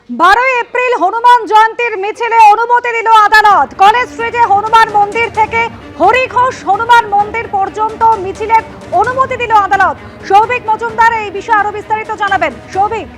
12 April Hanuman জয়ন্তীর মিছিলে অনুমতি দিল আদালত। কলেজ স্ট্রিটে হনুমান মন্দির থেকে হরিঘোষ হনুমান মন্দির পর্যন্ত মিছিলের অনুমতি দিল আদালত। সৌভিক মজুমদার এই বিষয়ে আরো বিস্তারিত জানাবেন। সৌভিক,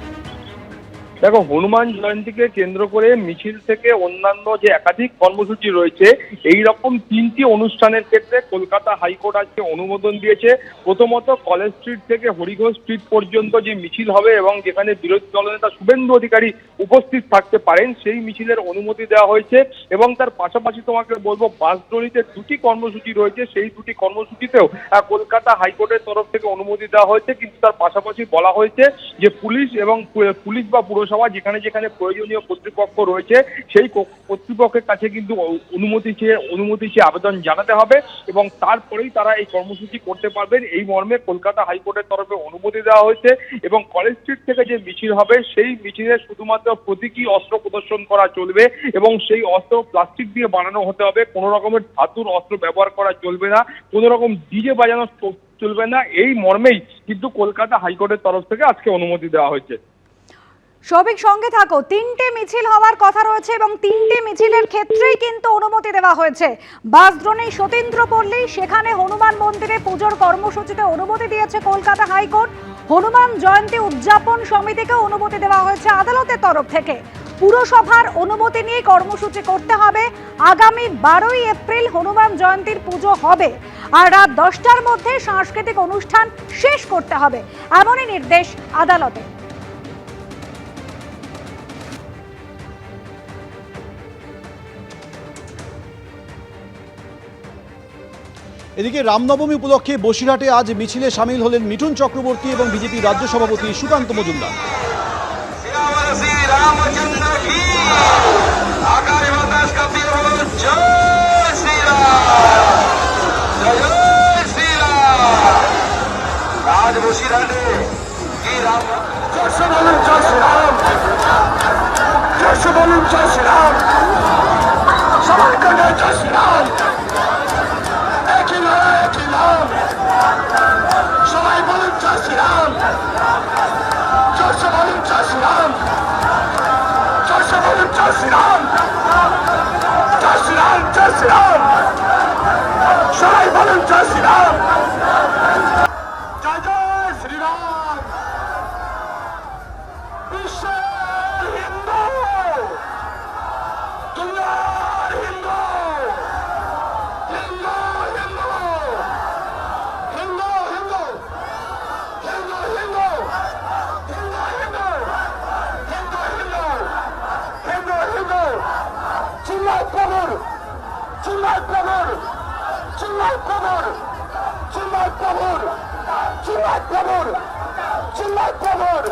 দেখো, হনুমান জয়ন্তীকে কেন্দ্র করে মিছিল থেকে অন্যান্য যে একাধিক কর্মসূচি রয়েছে, এই রকম 3টি অনুষ্ঠানের ক্ষেত্রে কলকাতা হাইকোর্ট আজকে অনুমোদন দিয়েছে। প্রথমত কলেজ স্ট্রিট থেকে হরিঘোষ স্ট্রিট পর্যন্ত যে মিছিল হবে এবং যেখানে বিরোধী দলনেতা শুভেন্দু অধিকারী উপস্থিত থাকতে পারেন, সেই মিছিলের অনুমতি দেওয়া হয়েছে। এবং তার পাশাপাশি তোমাকে বলবো, বাসডোলিতে 2টি কর্মসূচি রয়েছে, সেই 2টি কর্মসূচিতেও কলকাতা হাইকোর্টের তরফ থেকে অনুমতি দেওয়া হয়েছে। কিন্তু তার পাশাপাশি বলা হয়েছে যে পুলিশ বা পুরসভা যেখানে যেখানে প্রয়োজনীয় কর্তৃপক্ষ রয়েছে, সেই কর্তৃপক্ষের কাছে কিন্তু অনুমতি চেয়ে আবেদন জানাতে হবে এবং তারপরেই তারা এই কর্মসূচি করতে পারবেন। এই মর্মে কলকাতা হাইকোর্টের তরফে অনুমতি দেওয়া হয়েছে। এবং কলেজ স্ট্রিট থেকে যে মিছিল হবে, সেই মিছিলে শুধুমাত্র প্রতীকী অস্ত্র প্রদর্শন করা চলবে এবং সেই অস্ত্র প্লাস্টিক দিয়ে বানানো হতে হবে। কোনো রকমের ধাতুর অস্ত্র ব্যবহার করা চলবে না, কোনো রকম ডিজে বাজানো চলবে না। এই মর্মেই কিন্তু কলকাতা হাইকোর্টের তরফ থেকে আজকে অনুমতি দেওয়া হয়েছে। সৌভিক, সঙ্গে থাকো। 3টে মিছিল হওয়ার কথা রয়েছে এবং 3টে মিছিলের ক্ষেত্রেই কিন্তু অনুমতি দেওয়া হয়েছে। বাসদ্রোণী সতীন্দ্রপল্লী, সেখানে হনুমান মন্দিরে পুজোর কর্মসূচিতে অনুমতি দিয়েছে কলকাতা হাইকোর্ট। হনুমান জয়ন্তী উদযাপন সমিতিকে অনুমতি দেওয়া হয়েছে আদালতের তরফ থেকে। পুরসভার অনুমতি নিয়ে কর্মসূচি করতে হবে। আগামী 12 এপ্রিল হনুমান জয়ন্তীর পুজো হবে আর রাত 10টার মধ্যে সাংস্কৃতিক অনুষ্ঠান শেষ করতে হবে, এমনই নির্দেশ আদালতে। এদিকে রামনবমী উপলক্ষে বসিরহাটে আজ মিছিলে সামিল হলেন মিঠুন চক্রবর্তী এবং বিজেপি রাজ্য সভাপতি সুকান্ত মজুমদার। সবাই বলুন জয় শ্রীরাম। চিল্লায় প্রভুর